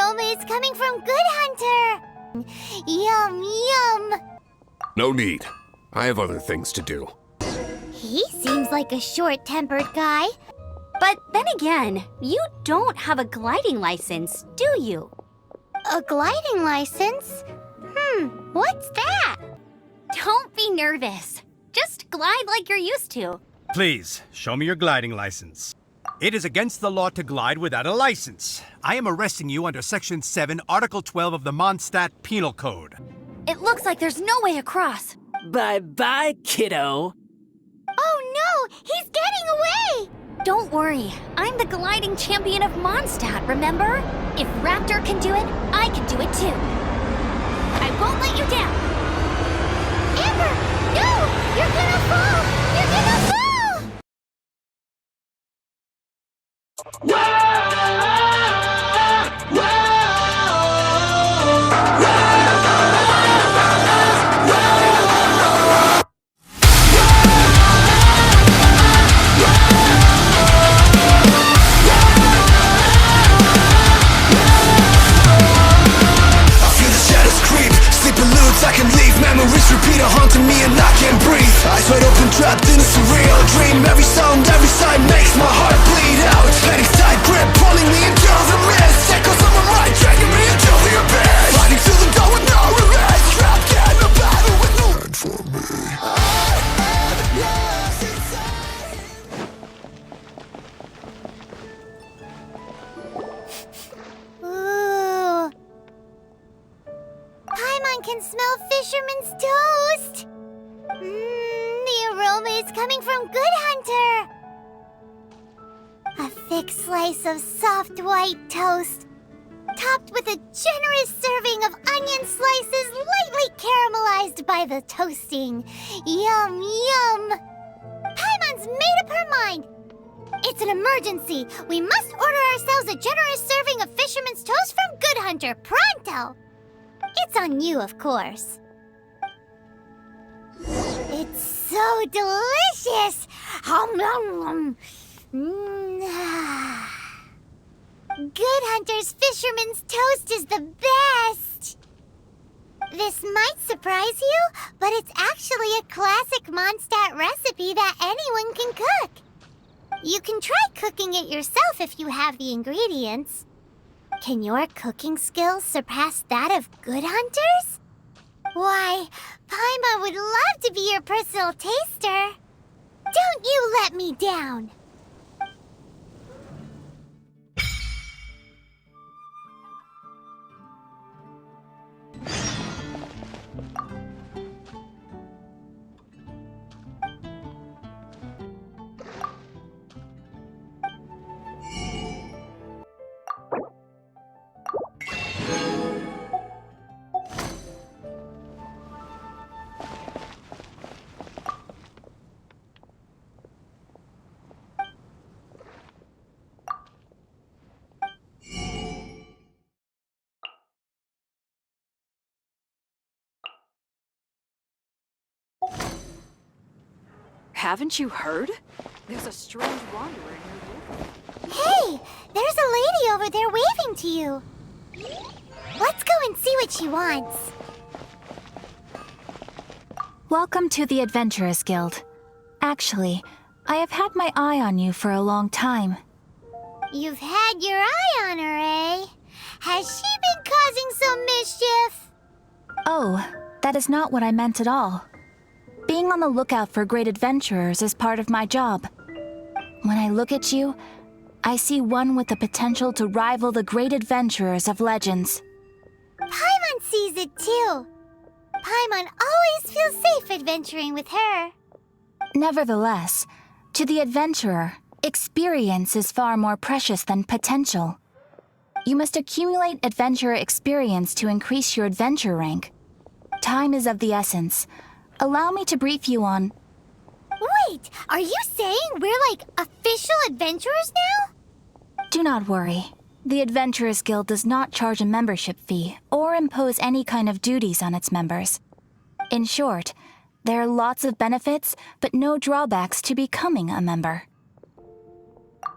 aroma is coming from Good Hunter! Yum, yum! No need. I have other things to do. He seems like a short-tempered guy. But then again, you don't have a gliding license, do you? A gliding license? What's that? Don't be nervous. Just glide like you're used to. Please, show me your gliding license. It is against the law to glide without a license. I am arresting you under Section 7, Article 12 of the Mondstadt Penal Code. It looks like there's no way across. Bye-bye, kiddo. Oh no! He's getting away! Don't worry, I'm the gliding champion of Mondstadt, remember? If Raptor can do it, I can do it too. I won't let you down. Amber! No! You're gonna fall! You're gonna fall! I can leave memories repeat are haunting me and I can't breathe. Eyes wide open, trapped in a surreal dream. Every sound, every sign makes my heart bleed out. Petty tight grip pulling me into the mist. Echoes of my mind dragging me into the abyss. Fighting through the door with no regrets. Trapped in a battle with no end for me. Ooh. Paimon can smell fisherman's toast! The aroma is coming from Good Hunter! A thick slice of soft white toast, topped with a generous serving of onion slices lightly caramelized by the toasting. Yum, yum! Paimon's made up her mind! It's an emergency! We must order ourselves a generous serving of fisherman's toast from Good Hunter, pronto! It's on you, of course. It's so delicious! Good Hunter's Fisherman's Toast is the best! This might surprise you, but it's actually a classic Mondstadt recipe that anyone can cook. You can try cooking it yourself if you have the ingredients. Can your cooking skills surpass that of Good Hunter's? Why, Paimon would love to be your personal taster. Don't you let me down! Haven't you heard? There's a strange wanderer in your river. Hey! There's a lady over there waving to you. Let's go and see what she wants. Welcome to the Adventurers Guild. Actually, I have had my eye on you for a long time. You've had your eye on her, eh? Has she been causing some mischief? Oh, that is not what I meant at all. Being on the lookout for great adventurers is part of my job. When I look at you, I see one with the potential to rival the great adventurers of legends. Paimon sees it too. Paimon always feels safe adventuring with her. Nevertheless, to the adventurer, experience is far more precious than potential. You must accumulate adventurer experience to increase your adventure rank. Time is of the essence. Allow me to brief you on... Wait, are you saying we're like official adventurers now? Do not worry. The Adventurers Guild does not charge a membership fee or impose any kind of duties on its members. In short, there are lots of benefits, but no drawbacks to becoming a member.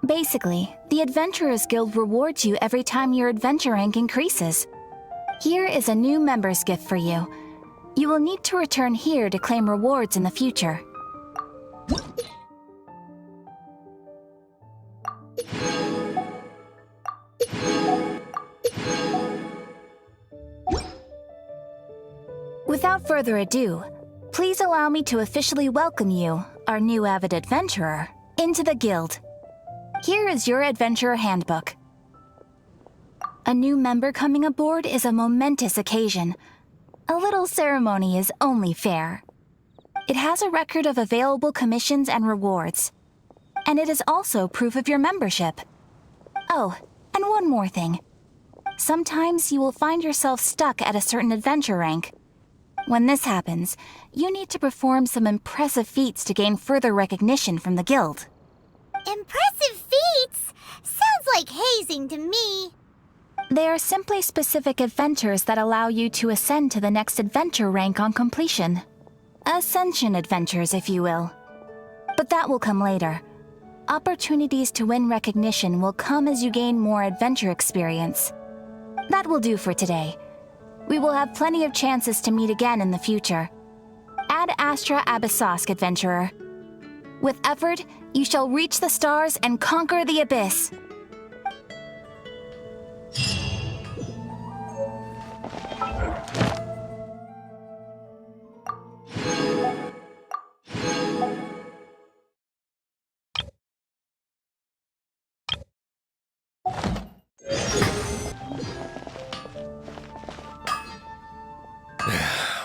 Basically, the Adventurers Guild rewards you every time your adventure rank increases. Here is a new member's gift for you. You will need to return here to claim rewards in the future. Without further ado, please allow me to officially welcome you, our new avid adventurer, into the guild. Here is your adventurer handbook. A new member coming aboard is a momentous occasion. A little ceremony is only fair. It has a record of available commissions and rewards. And it is also proof of your membership. Oh, and one more thing. Sometimes you will find yourself stuck at a certain adventure rank. When this happens, you need to perform some impressive feats to gain further recognition from the guild. Impressive feats? Sounds like hazing to me. They are simply specific adventures that allow you to ascend to the next adventure rank on completion. Ascension adventures, if you will. But that will come later. Opportunities to win recognition will come as you gain more adventure experience. That will do for today. We will have plenty of chances to meet again in the future. Ad Astra Abyssosk, adventurer. With effort, you shall reach the stars and conquer the abyss.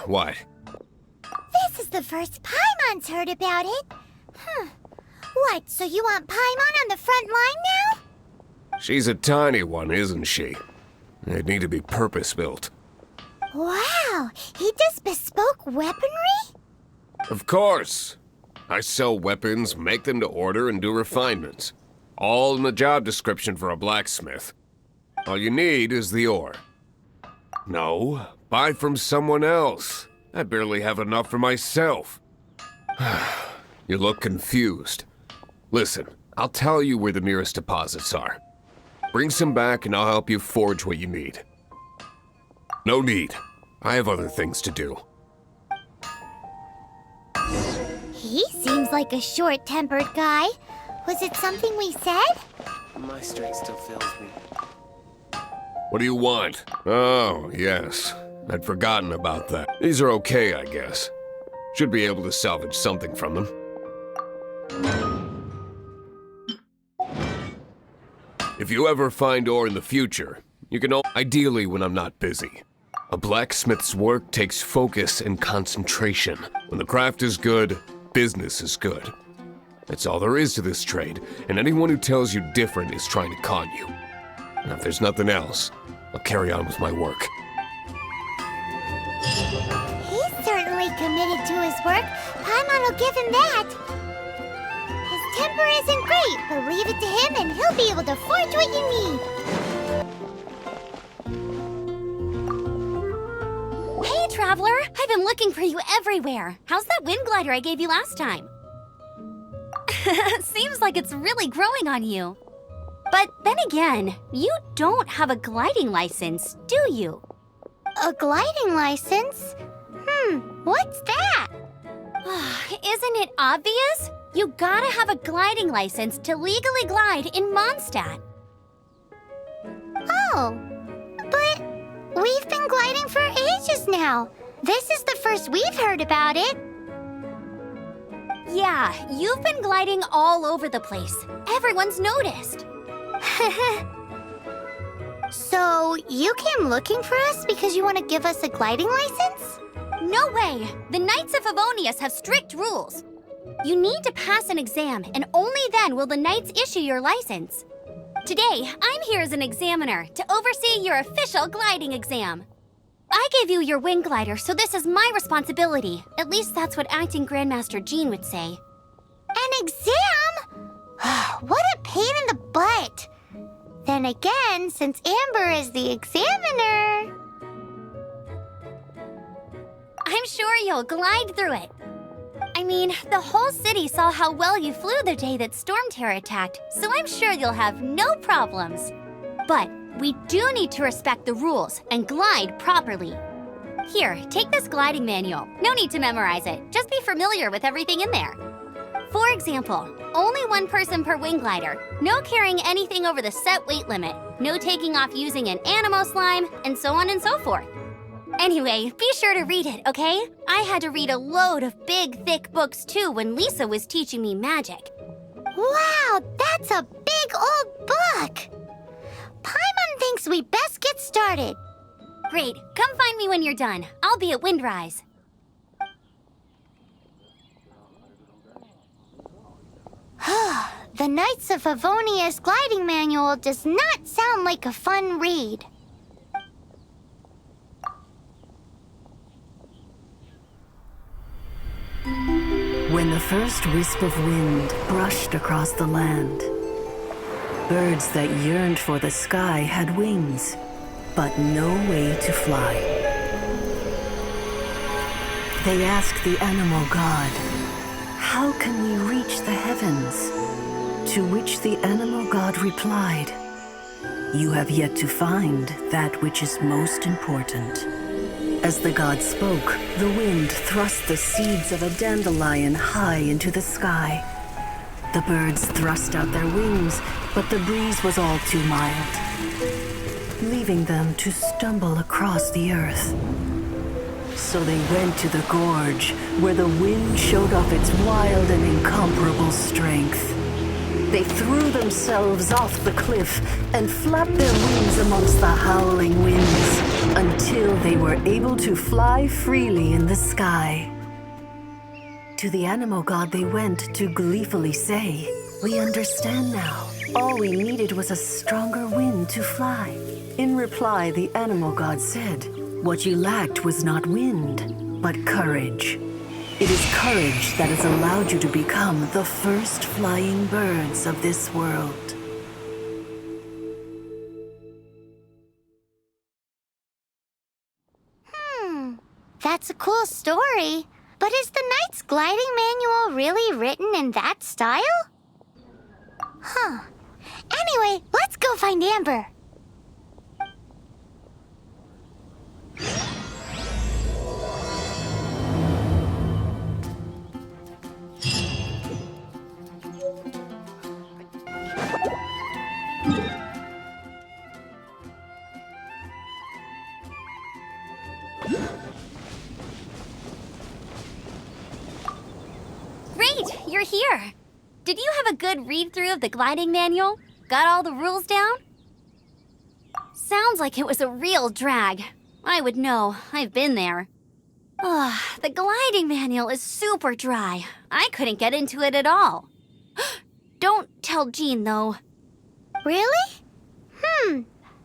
What? This is the first Paimon's heard about it. What, so you want Paimon on the front line now? She's a tiny one, isn't she? They'd need to be purpose-built. Wow, he does bespoke weaponry? Of course. I sell weapons, make them to order, and do refinements. All in the job description for a blacksmith. All you need is the ore. No, buy from someone else. I barely have enough for myself. You look confused. Listen, I'll tell you where the nearest deposits are. Bring some back and I'll help you forge what you need. No need. I have other things to do. He seems like a short-tempered guy. Was it something we said? My strength still fails me. What do you want? Oh, yes. I'd forgotten about that. These are okay, I guess. Should be able to salvage something from them. If you ever find ore in the future, you can ideally when I'm not busy. A blacksmith's work takes focus and concentration. When the craft is good, business is good. That's all there is to this trade, and anyone who tells you different is trying to con you. And if there's nothing else, I'll carry on with my work. He's certainly committed to his work. Paimon will give him that. His temper isn't great, but leave it to him and he'll be able to forge what you need. Hey, Traveler! I've been looking for you everywhere. How's that wind glider I gave you last time? Seems like it's really growing on you. But then again, you don't have a gliding license, do you? A gliding license? What's that? Isn't it obvious? You gotta have a gliding license to legally glide in Mondstadt. Oh, but we've been gliding for ages now. This is the first we've heard about it. Yeah, you've been gliding all over the place. Everyone's noticed. So, you came looking for us because you want to give us a gliding license? No way! The Knights of Favonius have strict rules. You need to pass an exam, and only then will the Knights issue your license. Today, I'm here as an examiner to oversee your official gliding exam. I gave you your wing glider, so this is my responsibility. At least that's what Acting Grandmaster Jean would say. An exam? What a pain in the butt. Then again, since Amber is the examiner... I'm sure you'll glide through it. I mean, the whole city saw how well you flew the day that Storm Terror attacked, so I'm sure you'll have no problems. But we do need to respect the rules and glide properly. Here, take this gliding manual. No need to memorize it, just be familiar with everything in there. For example, only one person per wing glider, no carrying anything over the set weight limit, no taking off using an animo slime, and so on and so forth. Anyway, be sure to read it, okay? I had to read a load of big, thick books too when Lisa was teaching me magic. Wow, that's a big old book! Paimon thinks we best get started. Great, come find me when you're done. I'll be at Windrise. The Knights of Favonia's gliding manual does not sound like a fun read. When the first wisp of wind brushed across the land, birds that yearned for the sky had wings, but no way to fly. They asked the animal god, "How can we reach the heavens?" To which the animal god replied, "You have yet to find that which is most important." As the god spoke, the wind thrust the seeds of a dandelion high into the sky. The birds thrust out their wings, but the breeze was all too mild, leaving them to stumble across the earth. So they went to the gorge, where the wind showed off its wild and incomparable strength. They threw themselves off the cliff and flapped their wings amongst the howling winds until they were able to fly freely in the sky. To the animal god they went to gleefully say, "We understand now. All we needed was a stronger wind to fly." In reply, the animal god said, "What you lacked was not wind, but courage. It is courage that has allowed you to become the first flying birds of this world." That's a cool story. But is the Knight's gliding manual really written in that style? Huh. Anyway, let's go find Amber. Great, you're here. Did you have a good read-through of the gliding manual? Got all the rules down? Sounds like it was a real drag. I would know. I've been there. Ugh, the gliding manual is super dry. I couldn't get into it at all. Don't tell Jean, though. Really?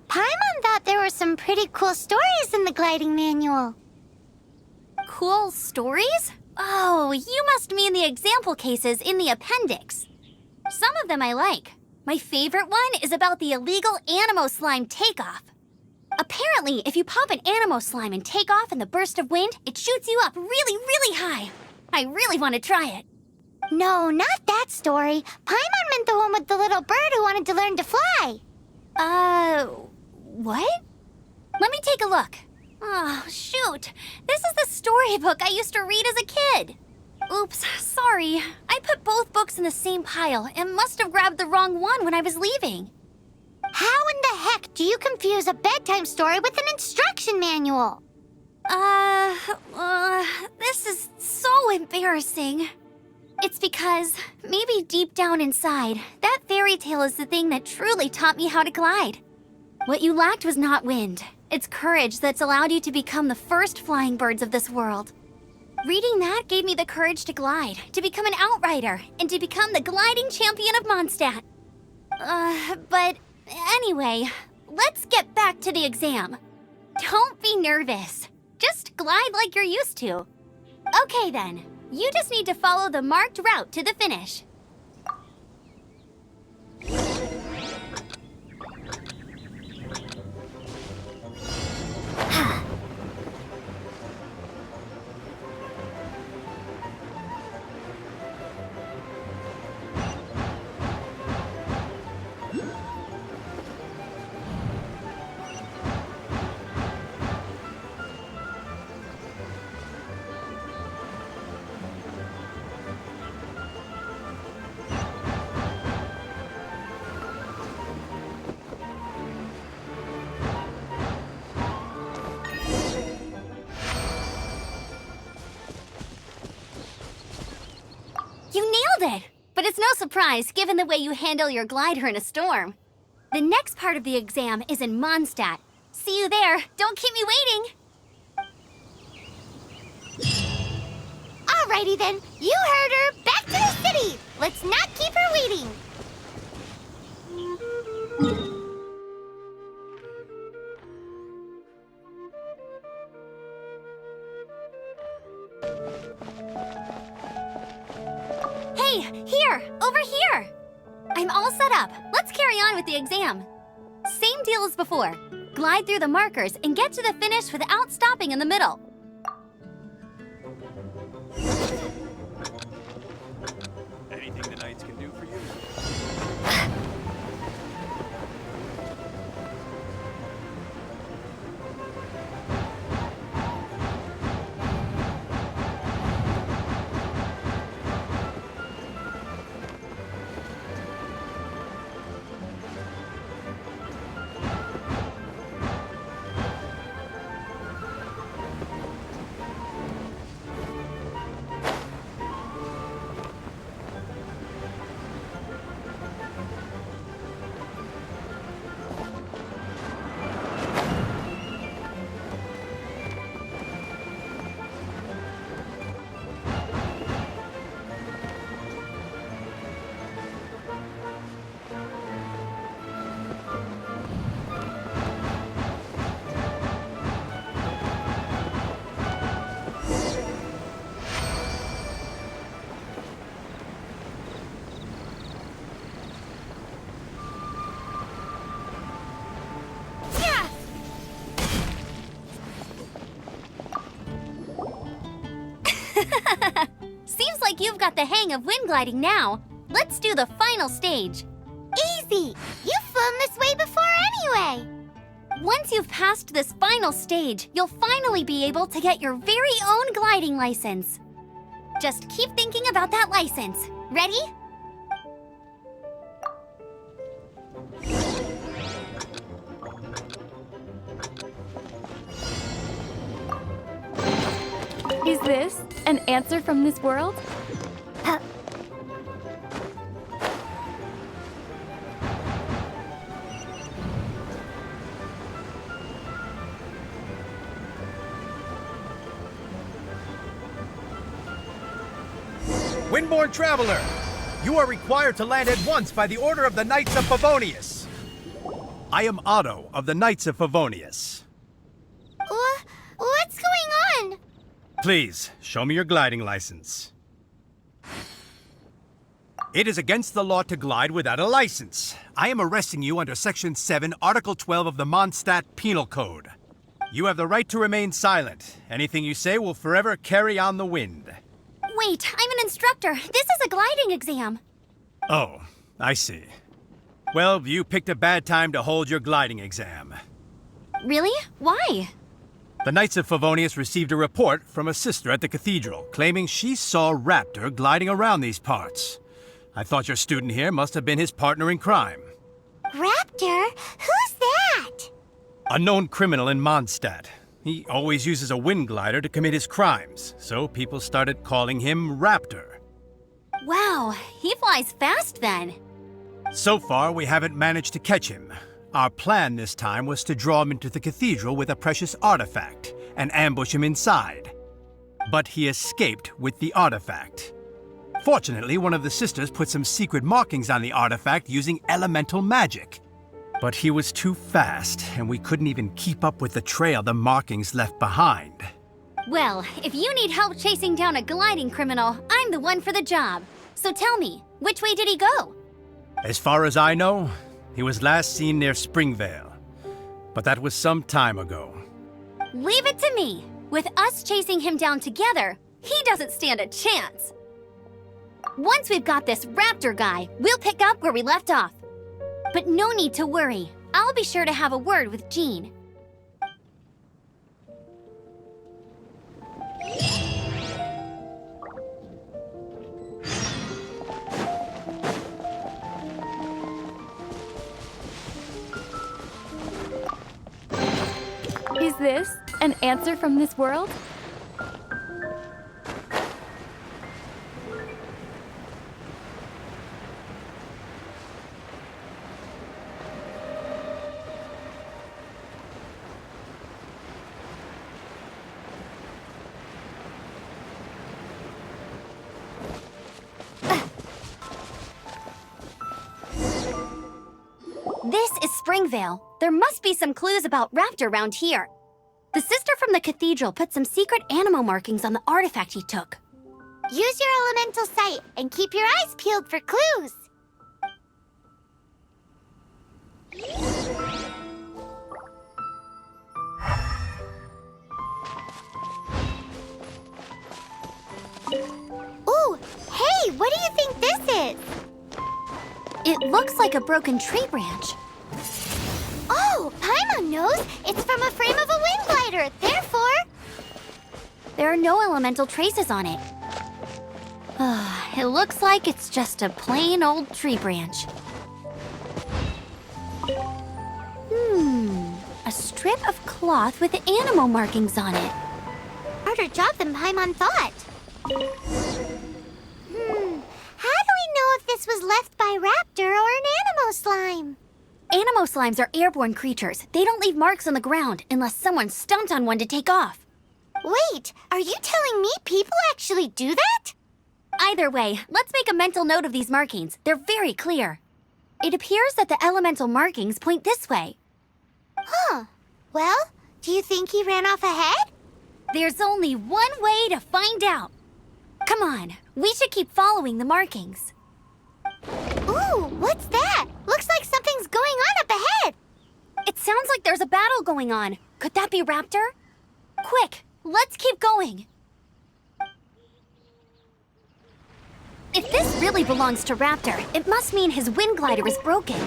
Paimon thought there were some pretty cool stories in the gliding manual. Cool stories? Oh, you must mean the example cases in the appendix. Some of them I like. My favorite one is about the illegal animo slime takeoff. Apparently, if you pop an animo slime and take off in the burst of wind, it shoots you up really, really high. I really want to try it. No, not that story. Paimon meant the one with the little bird who wanted to learn to fly. What? Let me take a look. Oh, shoot. This is the storybook I used to read as a kid. Oops, sorry. I put both books in the same pile and must have grabbed the wrong one when I was leaving. How in the heck do you confuse a bedtime story with an instruction manual? This is so embarrassing. It's because, maybe deep down inside, that fairy tale is the thing that truly taught me how to glide. What you lacked was not wind. It's courage that's allowed you to become the first flying birds of this world. Reading that gave me the courage to glide, to become an outrider, and to become the gliding champion of Mondstadt. But anyway, let's get back to the exam. Don't be nervous. Just glide like you're used to. Okay then, you just need to follow the marked route to the finish. nailed it! But it's no surprise, given the way you handle your glider in a storm. The next part of the exam is in Mondstadt. See you there. Don't keep me waiting! Alrighty then, you heard her. Back to the city. Let's not keep her waiting. Hey, here! Over here! I'm all set up. Let's carry on with the exam. Same deal as before. Glide through the markers and get to the finish without stopping in the middle. Anything the knights can do for you? Seems like you've got the hang of wind gliding now. Let's do the final stage. Easy. You've flown this way before anyway. Once you've passed this final stage, you'll finally be able to get your very own gliding license. Just keep thinking about that license. Ready? Is this an answer from this world? Windborne Traveler, you are required to land at once by the order of the Knights of Favonius. I am Otto of the Knights of Favonius. What's going on? Please, show me your gliding license. It is against the law to glide without a license. I am arresting you under Section 7, Article 12 of the Mondstadt Penal Code. You have the right to remain silent. Anything you say will forever carry on the wind. Wait, I'm an instructor. This is a gliding exam. Oh, I see. Well, you picked a bad time to hold your gliding exam. Really? Why? The Knights of Favonius received a report from a sister at the cathedral claiming she saw Raptor gliding around these parts. I thought your student here must have been his partner in crime. Raptor? Who's that? A known criminal in Mondstadt. He always uses a wind glider to commit his crimes, so people started calling him Raptor. Wow, he flies fast then. So far, we haven't managed to catch him. Our plan this time was to draw him into the cathedral with a precious artifact and ambush him inside. But he escaped with the artifact. Fortunately, one of the sisters put some secret markings on the artifact using elemental magic. But he was too fast, and we couldn't even keep up with the trail the markings left behind. Well, if you need help chasing down a gliding criminal, I'm the one for the job. So tell me, which way did he go? As far as I know, he was last seen near Springvale. But that was some time ago. Leave it to me. With us chasing him down together, he doesn't stand a chance. Once we've got this Raptor guy, we'll pick up where we left off. But no need to worry. I'll be sure to have a word with Jean. Is this an answer from this world? Springvale, there must be some clues about Raptor around here. The sister from the cathedral put some secret animal markings on the artifact he took. Use your elemental sight and keep your eyes peeled for clues. Ooh, hey, what do you think this is? It looks like a broken tree branch. Oh, Paimon knows. It's from a frame of a wind glider. Therefore, There are no elemental traces on it. It looks like it's just a plain old tree branch. A strip of cloth with animal markings on it. harder job than Paimon thought. How do we know if this was left by Raptor or an Animo slime? Animo slimes are airborne creatures. They don't leave marks on the ground unless someone stomped on one to take off. Wait, are you telling me people actually do that? Either way, let's make a mental note of these markings. They're very clear. It appears that the elemental markings point this way. Huh. Well, do you think he ran off ahead? There's only one way to find out. Come on, we should keep following the markings. Ooh, what's that? Looks like something's going on up ahead. It sounds like there's a battle going on. Could that be Raptor? Quick, let's keep going. If this really belongs to Raptor, it must mean his wind glider is broken.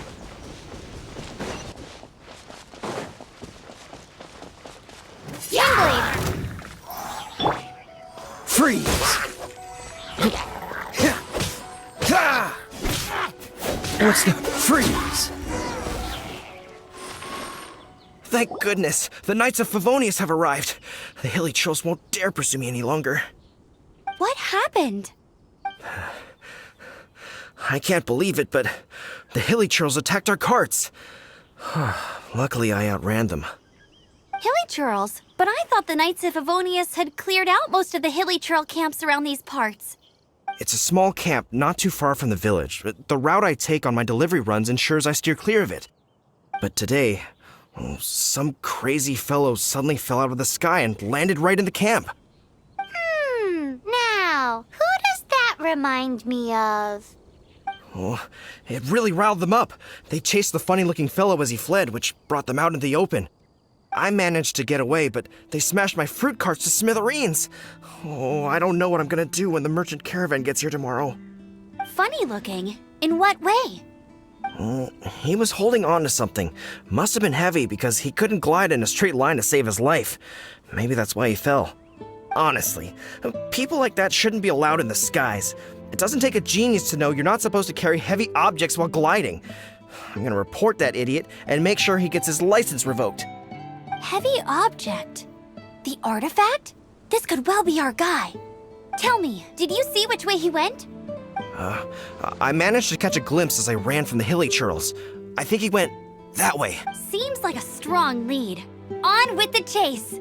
Sunblade! Freeze! What's the freeze? Thank goodness, the Knights of Favonius have arrived. The hilly trolls won't dare pursue me any longer. What happened? I can't believe it, but the hilly trolls attacked our carts. Luckily, I outran them. Hilly Churls? But I thought the Knights of Favonius had cleared out most of the Hilly Churl camps around these parts. It's a small camp not too far from the village. The route I take on my delivery runs ensures I steer clear of it. But today, some crazy fellow suddenly fell out of the sky and landed right in the camp. Now, who does that remind me of? Oh, it really riled them up. They chased the funny-looking fellow as he fled, which brought them out in the open. I managed to get away, but they smashed my fruit carts to smithereens. Oh, I don't know what I'm gonna do when the merchant caravan gets here tomorrow. Funny looking? In what way? He was holding on to something. Must have been heavy because he couldn't glide in a straight line to save his life. Maybe that's why he fell. Honestly, people like that shouldn't be allowed in the skies. It doesn't take a genius to know you're not supposed to carry heavy objects while gliding. I'm gonna report that idiot and make sure he gets his license revoked. Heavy object? The artifact? This could well be our guy. Tell me, did you see which way he went? I managed to catch a glimpse as I ran from the hilly churls. I think he went that way. Seems like a strong lead. On with the chase!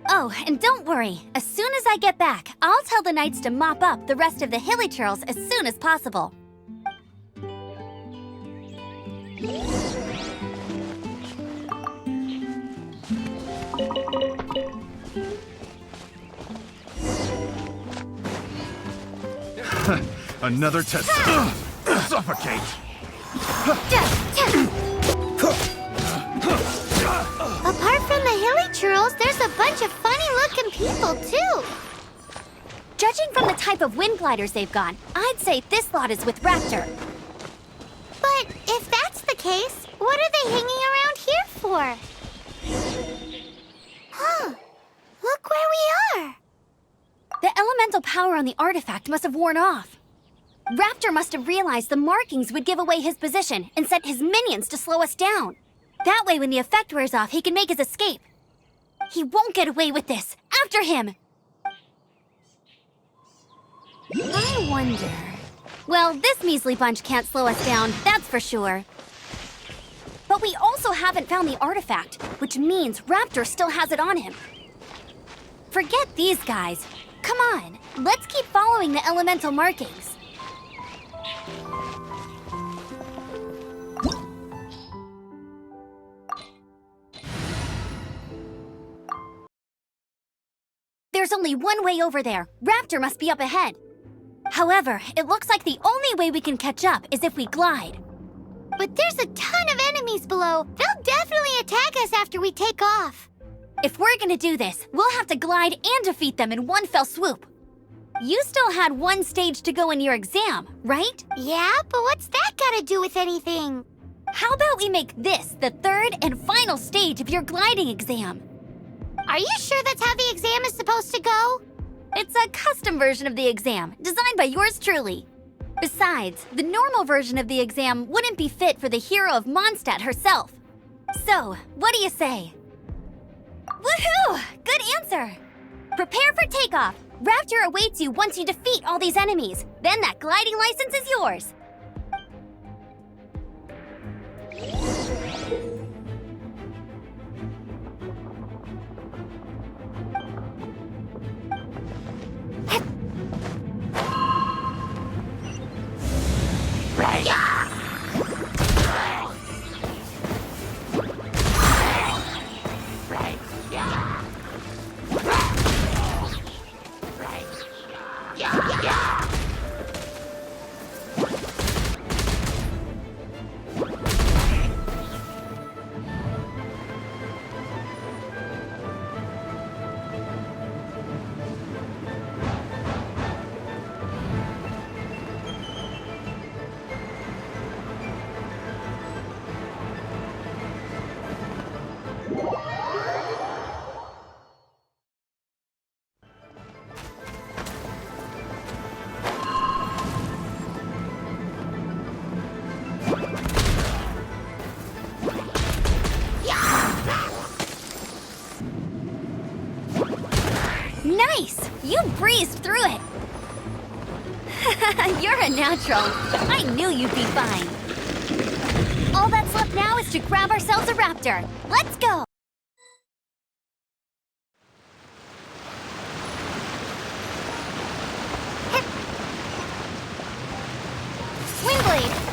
Oh, and don't worry. As soon as I get back, I'll tell the knights to mop up the rest of the hilly churls as soon as possible. Another test. Suffocate. Apart from the hilly churls, there's a bunch of funny-looking people, too. Judging from the type of wind gliders they've got, I'd say this lot is with Raptor. But if that's the case, what are they hanging around here for? Huh. Look where we are. The elemental power on the artifact must have worn off. Raptor must have realized the markings would give away his position and sent his minions to slow us down. That way, when the effect wears off, he can make his escape. He won't get away with this. After him! I wonder... Well, this measly bunch can't slow us down, that's for sure. But we also haven't found the artifact, which means Raptor still has it on him. Forget these guys. Come on, let's keep following the elemental markings. There's only one way over there. Raptor must be up ahead. However, it looks like the only way we can catch up is if we glide. But there's a ton of enemies below. They'll definitely attack us after we take off. If we're gonna do this, we'll have to glide and defeat them in one fell swoop. You still had one stage to go in your exam, right? Yeah, but what's that gotta do with anything? How about we make this the third and final stage of your gliding exam? Are you sure that's how the exam is supposed to go? It's a custom version of the exam, designed by yours truly. Besides, the normal version of the exam wouldn't be fit for the hero of Mondstadt herself. So, what do you say? Woohoo! Good answer! Prepare for takeoff. Raptor awaits you once you defeat all these enemies. Then that gliding license is yours. Nice! You breezed through it! You're a natural. I knew you'd be fine. All that's left now is to grab ourselves a raptor. Let's go! Wingblade!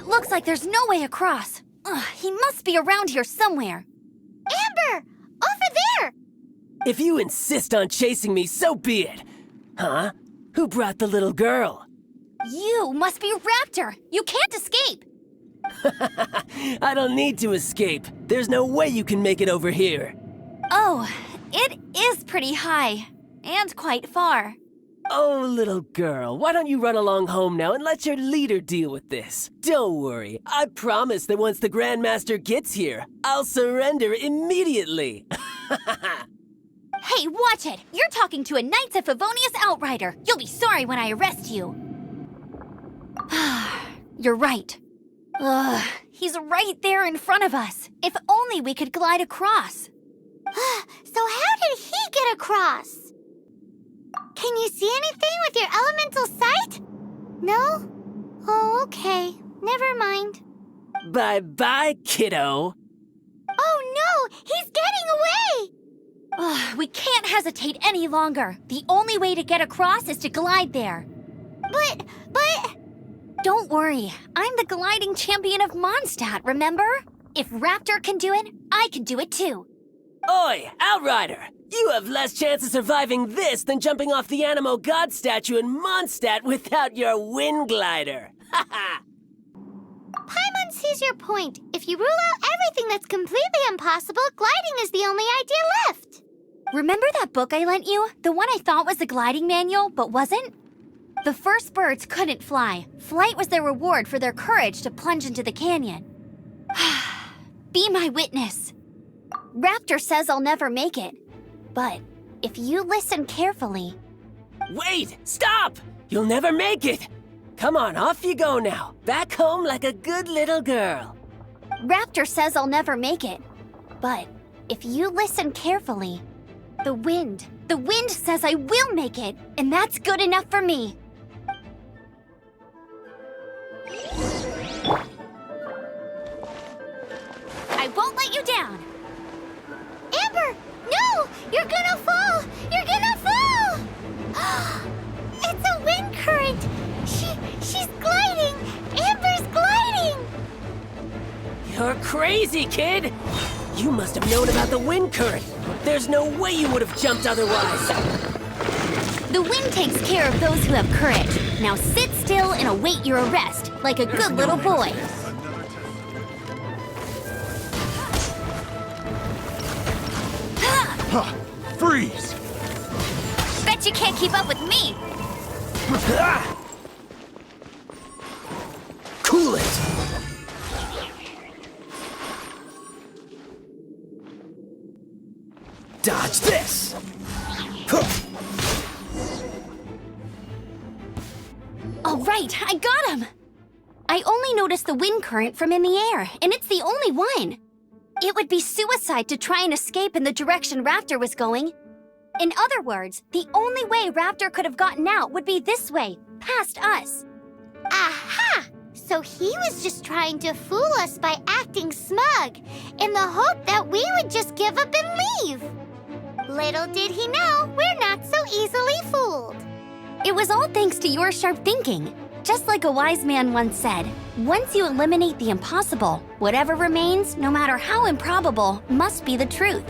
It looks like there's no way across. Ugh, he must be around here somewhere. Amber! Over there! If you insist on chasing me, so be it. Huh? Who brought the little girl? You must be Raptor. You can't escape. I don't need to escape. There's no way you can make it over here. Oh, it is pretty high. And quite far. Oh, little girl, why don't you run along home now and let your leader deal with this? Don't worry, I promise that once the Grandmaster gets here, I'll surrender immediately. Hey, watch it! You're talking to a Knights of Favonius outrider. You'll be sorry when I arrest you. You're right. Ugh, he's right there in front of us. If only we could glide across. So how did he get across? Can you see anything with your elemental sight? No? Oh, okay. Never mind. Bye-bye, kiddo. Oh no! He's getting away! Ugh, we can't hesitate any longer. The only way to get across is to glide there. But... Don't worry. I'm the gliding champion of Mondstadt, remember? If Raptor can do it, I can do it too. Oi, Outrider! You have less chance of surviving this than jumping off the Animo God statue in Mondstadt without your wind glider. Ha ha! Paimon sees your point. If you rule out everything that's completely impossible, gliding is the only idea left. Remember that book I lent you? The one I thought was the gliding manual, but wasn't? The first birds couldn't fly. Flight was their reward for their courage to plunge into the canyon. Be my witness. Raptor says I'll never make it. But if you listen carefully... Wait! Stop! You'll never make it! Come on, off you go now. Back home like a good little girl. Raptor says I'll never make it. But if you listen carefully, the wind says I will make it, and that's good enough for me. I won't let you down. Amber! No! You're gonna fall! You're gonna fall! It's a wind current! She's gliding! Amber's gliding! You're crazy, kid! You must have known about the wind current. There's no way you would have jumped otherwise. The wind takes care of those who have courage. Now sit still and await your arrest, like a good little boy. Freeze! Bet you can't keep up with me. Cool it! Dodge this! All right, I got him! I only noticed the wind current from in the air, and it's the only one. It would be suicide to try and escape in the direction Raptor was going. In other words, the only way Raptor could have gotten out would be this way, past us. Aha! So he was just trying to fool us by acting smug, in the hope that we would just give up and leave. Little did he know, we're not so easily fooled. It was all thanks to your sharp thinking. Just like a wise man once said, once you eliminate the impossible, whatever remains, no matter how improbable, must be the truth.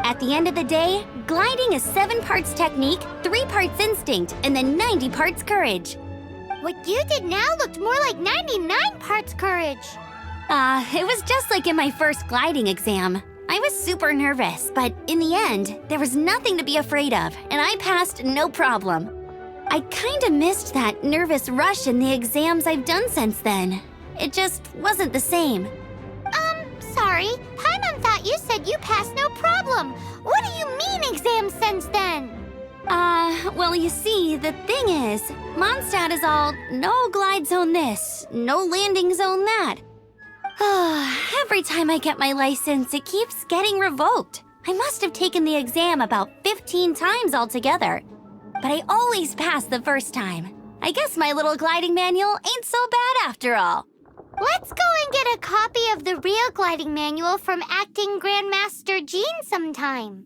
At the end of the day, gliding is 7 parts technique, 3 parts instinct, and then 90 parts courage. What you did now looked more like 99 parts courage. It was just like in my first gliding exam. I was super nervous, but in the end, there was nothing to be afraid of, and I passed no problem. I kinda missed that nervous rush in the exams I've done since then. It just wasn't the same. Sorry. Paimon thought you said you passed no problem. What do you mean exams since then? Well, you see, the thing is, Mondstadt is all no glide zone this, no landing zone that. Every time I get my license, it keeps getting revoked. I must have taken the exam about 15 times altogether. But I always pass the first time. I guess my little gliding manual ain't so bad after all. Let's go and get a copy of the real gliding manual from Acting Grandmaster Jean sometime.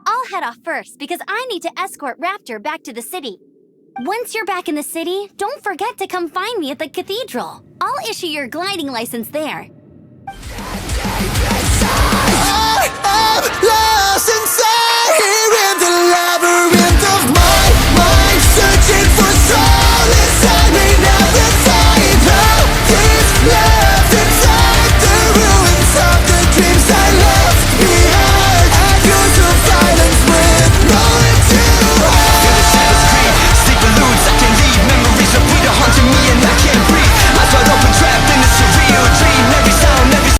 I'll head off first because I need to escort Raptor back to the city. Once you're back in the city, don't forget to come find me at the cathedral. I'll issue your gliding license there. I'm lost inside here